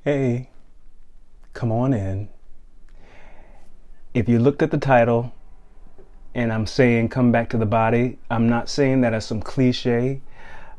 Hey, come on in. If you looked at the title and I'm saying come back to the body, I'm not saying that as some cliche.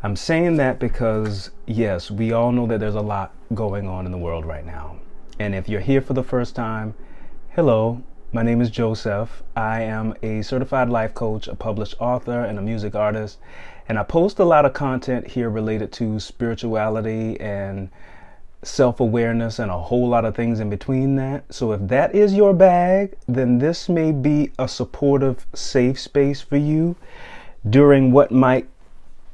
I'm saying that because, yes, we all know that there's a lot going on in the world right now. And if you're here for the first time, hello, my name is Joseph. I am a certified life coach, a published author, and a music artist. And I post a lot of content here related to spirituality and self-awareness and a whole lot of things in between that. So if that is your bag, then this may be a supportive, safe space for you during what might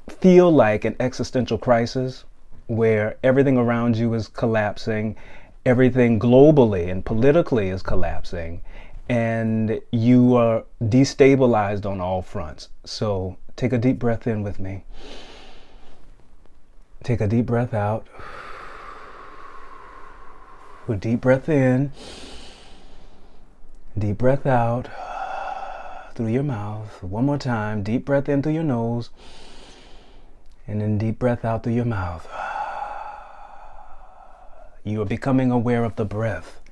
feel like an existential crisis where everything around you is collapsing, everything globally and politically is collapsing, and you are destabilized on all fronts. So take a deep breath in with me. Take a deep breath out. A deep breath in, deep breath out through your mouth. One more time, deep breath in through your nose, and then deep breath out through your mouth. You are becoming aware of the breath.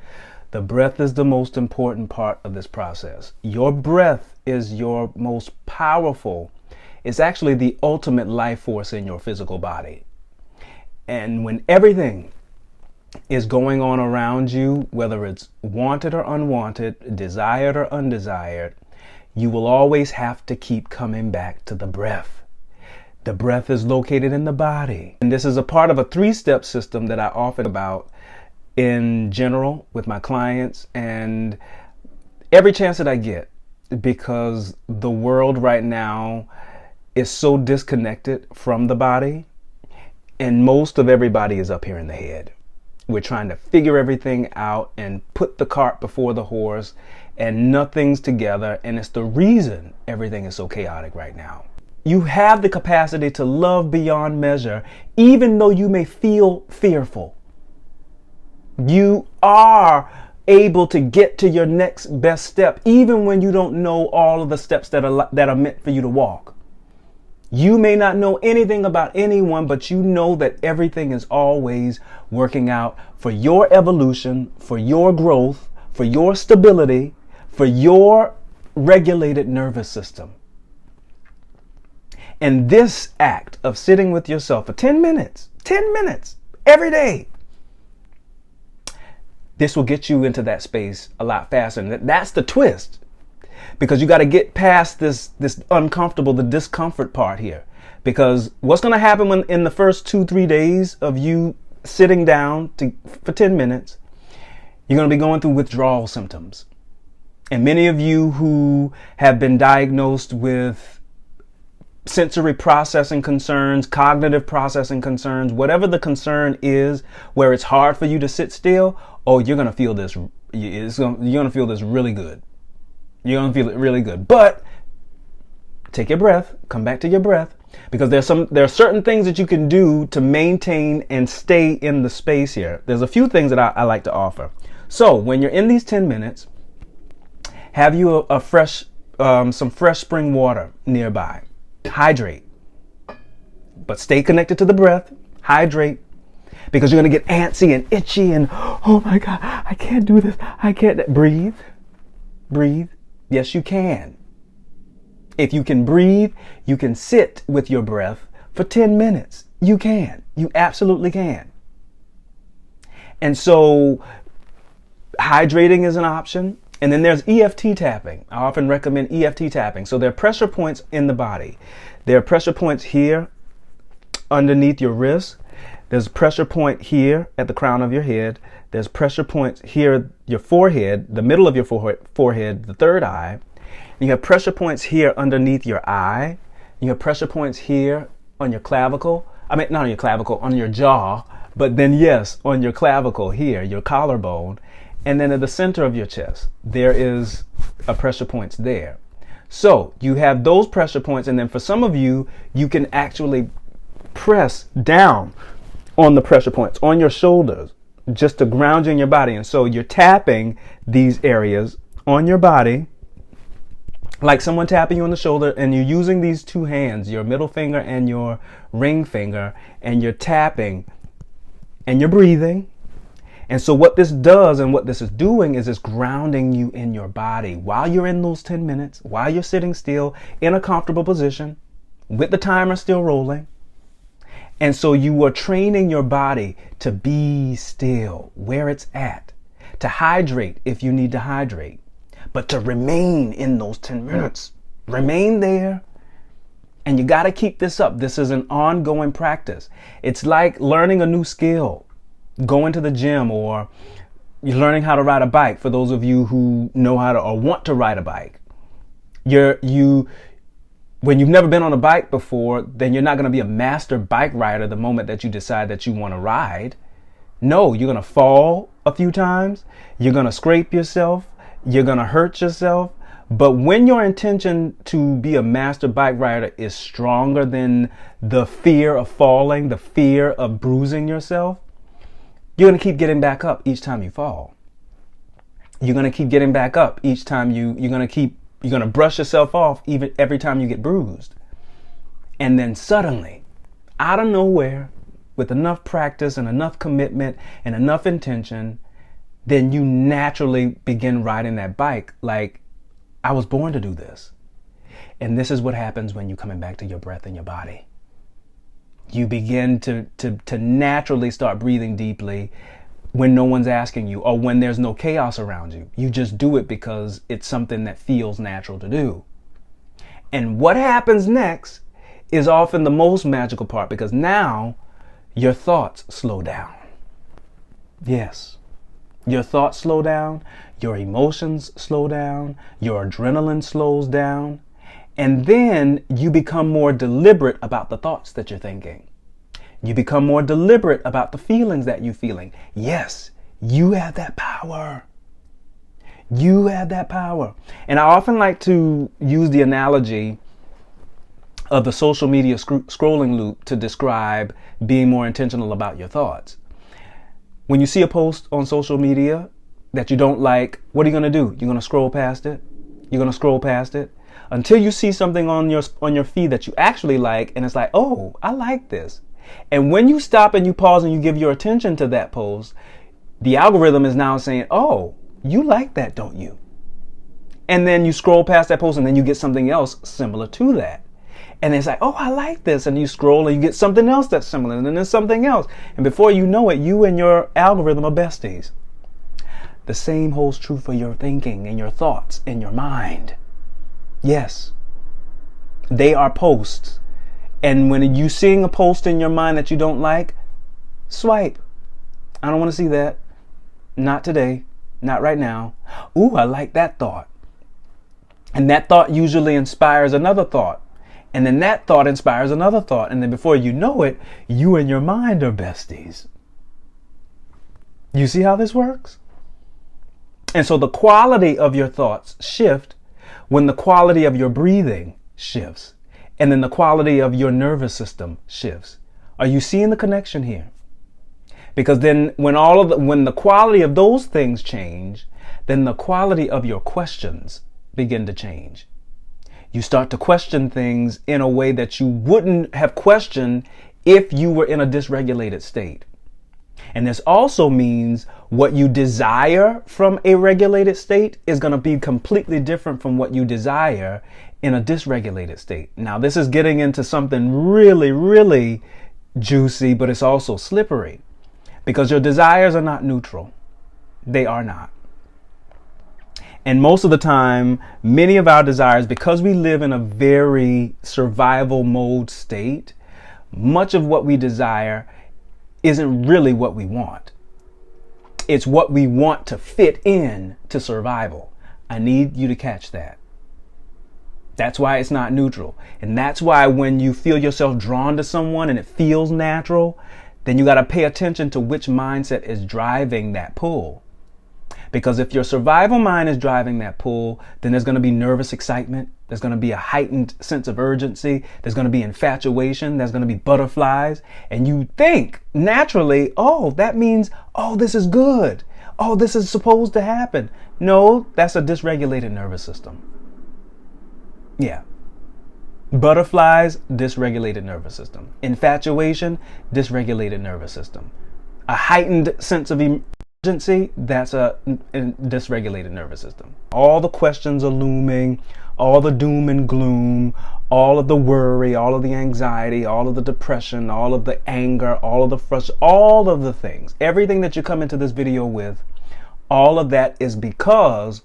The breath is the most important part of this process. Your breath is your most powerful. It's actually the ultimate life force in your physical body. And when everything is going on around you, whether it's wanted or unwanted, desired or undesired, you will always have to keep coming back to the breath. The breath is located in the body. And this is a part of a 3-step system that I often about in general with my clients and every chance that I get, because the world right now is so disconnected from the body, and most of everybody is up here in the head. We're trying to figure everything out and put the cart before the horse, and nothing's together. And it's the reason everything is so chaotic right now. You have the capacity to love beyond measure, even though you may feel fearful. You are able to get to your next best step, even when you don't know all of the steps that are meant for you to walk. You may not know anything about anyone, but you know that everything is always working out for your evolution, for your growth, for your stability, for your regulated nervous system. And this act of sitting with yourself for 10 minutes every day, this will get you into that space a lot faster. And that's the twist. Because you got to get past this uncomfortable, the discomfort part here. Because what's going to happen when in the first 2-3 days of you sitting down for 10 minutes, you're going to be going through withdrawal symptoms. And many of you who have been diagnosed with sensory processing concerns, cognitive processing concerns, whatever the concern is, where it's hard for you to sit still, you're going to feel this. You're going to feel this really good. You're going to feel it really good. But take your breath, come back to your breath, because there are certain things that you can do to maintain and stay in the space here. There's a few things that I like to offer. So when you're in these 10 minutes, have you some fresh spring water nearby. Hydrate, but stay connected to the breath. Hydrate, because you're going to get antsy and itchy and, oh my God, I can't do this. I can't. Breathe. Yes, you can. If you can breathe, you can sit with your breath for 10 minutes. You can. You absolutely can. And so hydrating is an option. And then there's EFT tapping. I often recommend EFT tapping. So there are pressure points in the body. There are pressure points here underneath your wrist. There's a pressure point here at the crown of your head. There's pressure points here, your forehead, the middle of your forehead, the third eye. You have pressure points here underneath your eye. You have pressure points here on your clavicle. Not on your clavicle, on your jaw. But then, yes, on your clavicle here, your collarbone. And then at the center of your chest, there is a pressure points there. So you have those pressure points. And then for some of you, you can actually press down on the pressure points on your shoulders, just to ground you in your body. And so you're tapping these areas on your body, like someone tapping you on the shoulder, and you're using these two hands, your middle finger and your ring finger, and you're tapping and you're breathing. And so what this does and what this is doing is it's grounding you in your body while you're in those 10 minutes, while you're sitting still in a comfortable position with the timer still rolling. And so you are training your body to be still where it's at, to hydrate if you need to hydrate, but to remain in those 10 minutes. Remain there. And you got to keep this up. This is an ongoing practice. It's like learning a new skill, going to the gym, or you're learning how to ride a bike. For those of you who know how to or want to ride a bike, when you've never been on a bike before, then you're not going to be a master bike rider the moment that you decide that you want to ride. No, you're going to fall a few times. You're going to scrape yourself. You're going to hurt yourself. But when your intention to be a master bike rider is stronger than the fear of falling, the fear of bruising yourself, you're going to keep getting back up each time you fall. You're going to keep getting back up each time you're going to brush yourself off every time you get bruised. And then suddenly, out of nowhere, with enough practice and enough commitment and enough intention, then you naturally begin riding that bike like, I was born to do this. And this is what happens when you're coming back to your breath and your body. You begin to naturally start breathing deeply when no one's asking you or when there's no chaos around you. You just do it because it's something that feels natural to do. And what happens next is often the most magical part, because now your thoughts slow down. Yes. Your thoughts slow down, your emotions slow down, your adrenaline slows down, and then you become more deliberate about the thoughts that you're thinking. You become more deliberate about the feelings that you're feeling. Yes, you have that power. You have that power. And I often like to use the analogy of the social media scrolling loop to describe being more intentional about your thoughts. When you see a post on social media that you don't like, what are you going to do? You're going to scroll past it. You're going to scroll past it until you see something on your feed that you actually like, and it's like, oh, I like this. And when you stop and you pause and you give your attention to that post, the algorithm is now saying, oh, you like that, don't you? And then you scroll past that post and then you get something else similar to that. And it's like, oh, I like this. And you scroll and you get something else that's similar. And then there's something else. And before you know it, you and your algorithm are besties. The same holds true for your thinking and your thoughts and your mind. Yes, they are posts. And when you're seeing a post in your mind that you don't like, swipe. I don't want to see that. Not today. Not right now. Ooh, I like that thought. And that thought usually inspires another thought. And then that thought inspires another thought. And then before you know it, you and your mind are besties. You see how this works? And so the quality of your thoughts shift when the quality of your breathing shifts. And then the quality of your nervous system shifts. Are you seeing the connection here? Because then when the quality of those things change, then the quality of your questions begin to change. You start to question things in a way that you wouldn't have questioned if you were in a dysregulated state. And this also means what you desire from a regulated state is going to be completely different from what you desire in a dysregulated state. Now, this is getting into something really, really juicy, but it's also slippery because your desires are not neutral. They are not. And most of the time, many of our desires, because we live in a very survival mode state, much of what we desire isn't really what we want. It's what we want to fit in to survival. I need you to catch that. That's why it's not neutral. And that's why when you feel yourself drawn to someone and it feels natural, then you got to pay attention to which mindset is driving that pull. Because if your survival mind is driving that pull, then there's going to be nervous excitement. There's going to be a heightened sense of urgency. There's going to be infatuation. There's going to be butterflies. And you think naturally, oh, that means, oh, this is good. Oh, this is supposed to happen. No, that's a dysregulated nervous system. Yeah. Butterflies, dysregulated nervous system. Infatuation, dysregulated nervous system. A heightened sense of Urgency, that's a dysregulated nervous system. All the questions are looming, all the doom and gloom, all of the worry, all of the anxiety, all of the depression, all of the anger, all of the frustration, all of the things, everything that you come into this video with, all of that is because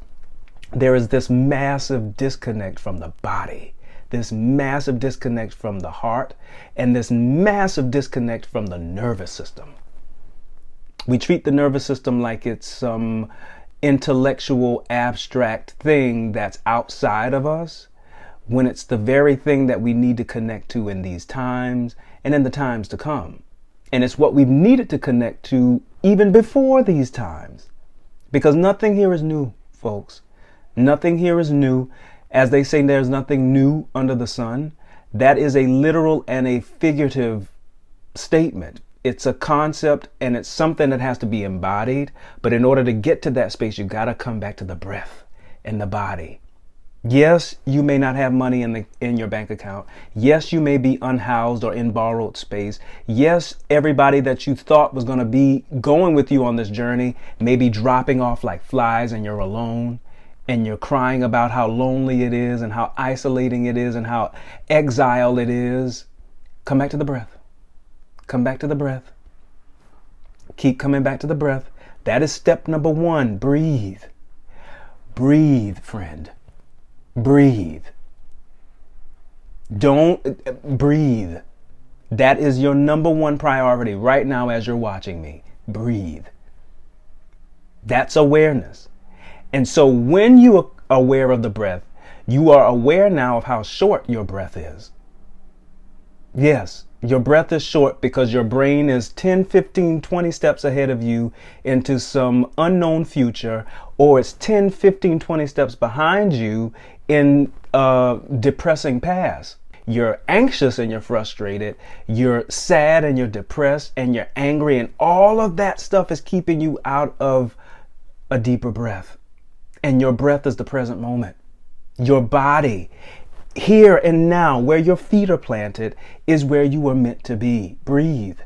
there is this massive disconnect from the body, this massive disconnect from the heart, and this massive disconnect from the nervous system. We treat the nervous system like it's some intellectual, abstract thing that's outside of us, when it's the very thing that we need to connect to in these times and in the times to come. And it's what we've needed to connect to even before these times. Because nothing here is new, folks. Nothing here is new. As they say, there's nothing new under the sun. That is a literal and a figurative statement. It's a concept and it's something that has to be embodied. But in order to get to that space, you got to come back to the breath and the body. Yes, you may not have money in your bank account. Yes, you may be unhoused or in borrowed space. Yes, everybody that you thought was going to be going with you on this journey may be dropping off like flies and you're alone and you're crying about how lonely it is and how isolating it is and how exile it is. Come back to the breath. Come back to the breath. Keep coming back to the breath. That is step number one. Breathe. Breathe, friend. Breathe. Don't breathe. That is your number one priority right now as you're watching me. Breathe. That's awareness. And so when you are aware of the breath, you are aware now of how short your breath is. Yes, your breath is short because your brain is 10, 15, 20 steps ahead of you into some unknown future, or it's 10, 15, 20 steps behind you in a depressing past. You're anxious and you're frustrated. You're sad and you're depressed and you're angry, and all of that stuff is keeping you out of a deeper breath. And your breath is the present moment. Your body, here and now, where your feet are planted, is where you were meant to be. Breathe.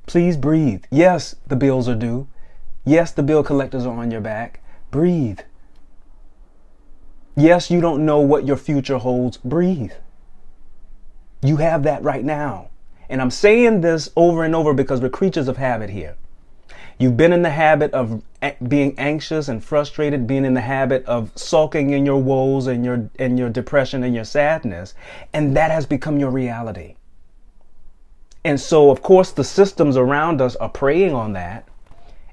Please breathe. Yes, the bills are due. Yes, the bill collectors are on your back. Breathe. Yes, you don't know what your future holds. Breathe. You have that right now. And I'm saying this over and over because we're creatures of habit here. You've been in the habit of being anxious and frustrated, being in the habit of sulking in your woes and your depression and your sadness, and that has become your reality. And so, of course, the systems around us are preying on that,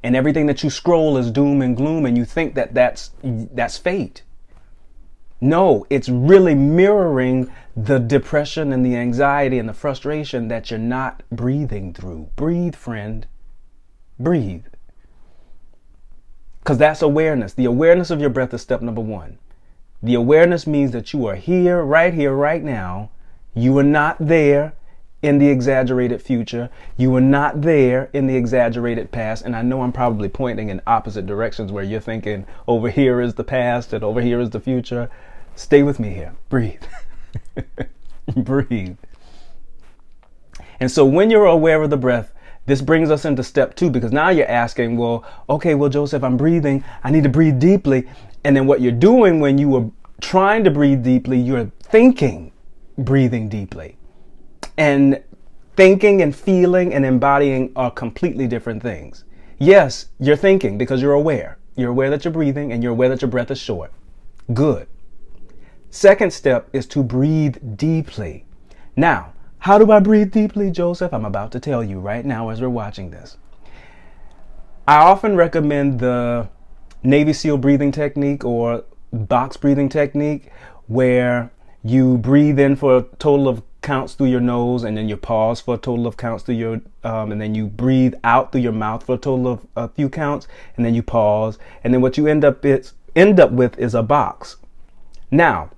and everything that you scroll is doom and gloom, and you think that that's fate. No, it's really mirroring the depression and the anxiety and the frustration that you're not breathing through. Breathe, friend. Breathe. Because that's awareness. The awareness of your breath is step number one. The awareness means that you are here, right now. You are not there in the exaggerated future. You are not there in the exaggerated past. And I know I'm probably pointing in opposite directions where you're thinking over here is the past and over here is the future. Stay with me here. Breathe. Breathe. And so when you're aware of the breath, this brings us into step two, because now you're asking, well, Joseph, I'm breathing. I need to breathe deeply. And then what you're doing when you are trying to breathe deeply, you're thinking, breathing deeply. And thinking and feeling and embodying are completely different things. Yes, you're thinking because you're aware. You're aware that you're breathing and you're aware that your breath is short. Good. Second step is to breathe deeply. Now, how do I breathe deeply, Joseph? I'm about to tell you right now as we're watching this. I often recommend the Navy SEAL breathing technique or box breathing technique, where you breathe in for a total of counts through your nose, and then you pause for a total of counts through your, and then you breathe out through your mouth for a total of a few counts, and then you pause, and then what you end up with is a box. Now,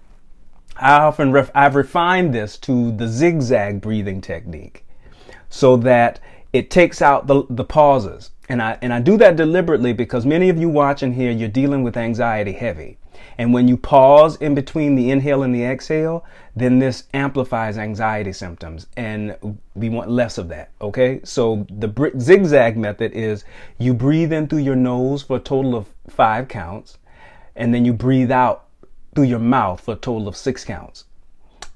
I've refined this to the zigzag breathing technique, so that It takes out the pauses. And I do that deliberately because many of you watching here, you're dealing with anxiety heavy. And when you pause in between the inhale and the exhale, then this amplifies anxiety symptoms. And we want less of that. Okay. So the zigzag method is you breathe in through your nose for a total of 5 counts. And then you breathe out through your mouth for a total of 6 counts.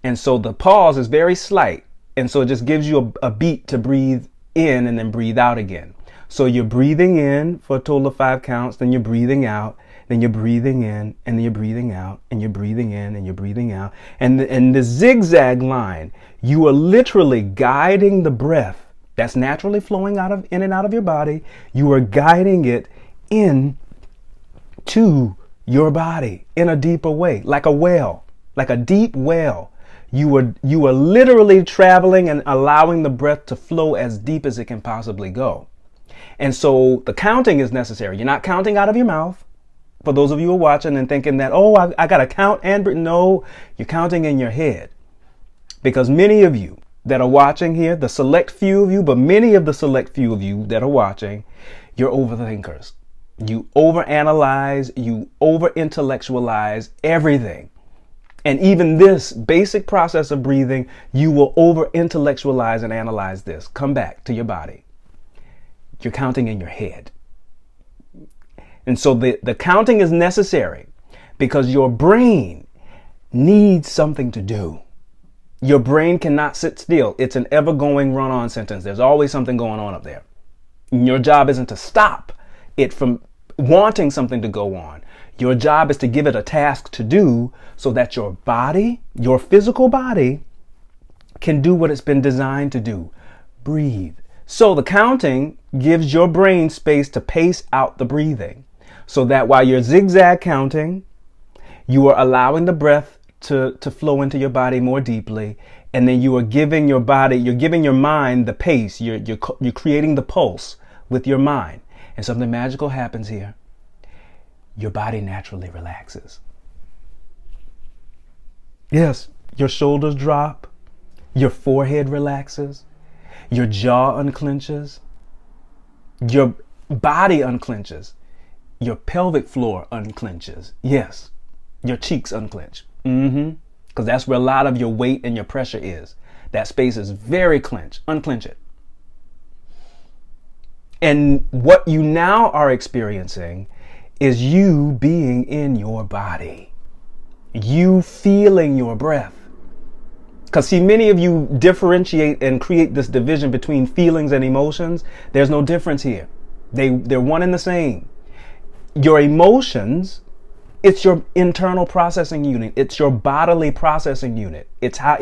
And so the pause is very slight. And so it just gives you a beat to breathe in and then breathe out again. So you're breathing in for a total of 5 counts, then you're breathing out, then you're breathing in, and then you're breathing out, and you're breathing in, and you're breathing out. And the zigzag line, you are literally guiding the breath that's naturally flowing in and out of your body. You are guiding it in to your body in a deeper way, like a whale, like a deep whale. You are literally traveling and allowing the breath to flow as deep as it can possibly go. And so the counting is necessary. You're not counting out of your mouth. For those of you who are watching and thinking that, oh, I got to count and breathe. No, you're counting in your head. Because many of you that are watching here, the select few of you, but many of the select few of you that are watching, you're overthinkers. You overanalyze, you over-intellectualize everything. And even this basic process of breathing, you will over-intellectualize and analyze this. Come back to your body. You're counting in your head. And so the counting is necessary because your brain needs something to do. Your brain cannot sit still. It's an ever-going run-on sentence. There's always something going on up there. And your job isn't to stop it from wanting something to go on. Your job is to give it a task to do so that your body, your physical body, can do what it's been designed to do. Breathe. So the counting gives your brain space to pace out the breathing so that while you're zigzag counting, you are allowing the breath to flow into your body more deeply. And then you are giving your body, you're giving your mind the pace. You're creating the pulse with your mind. And something magical happens here. Your body naturally relaxes. Yes, your shoulders drop, your forehead relaxes, your jaw unclenches, your body unclenches, your pelvic floor unclenches. Yes, your cheeks unclench. Because that's where a lot of your weight and your pressure is. That space is very clenched. Unclench it. And what you now are experiencing is you being in your body. You feeling your breath. Because see, many of you differentiate and create this division between feelings and emotions. There's no difference here. They're one and the same. Your emotions, it's your internal processing unit. It's your bodily processing unit. It's how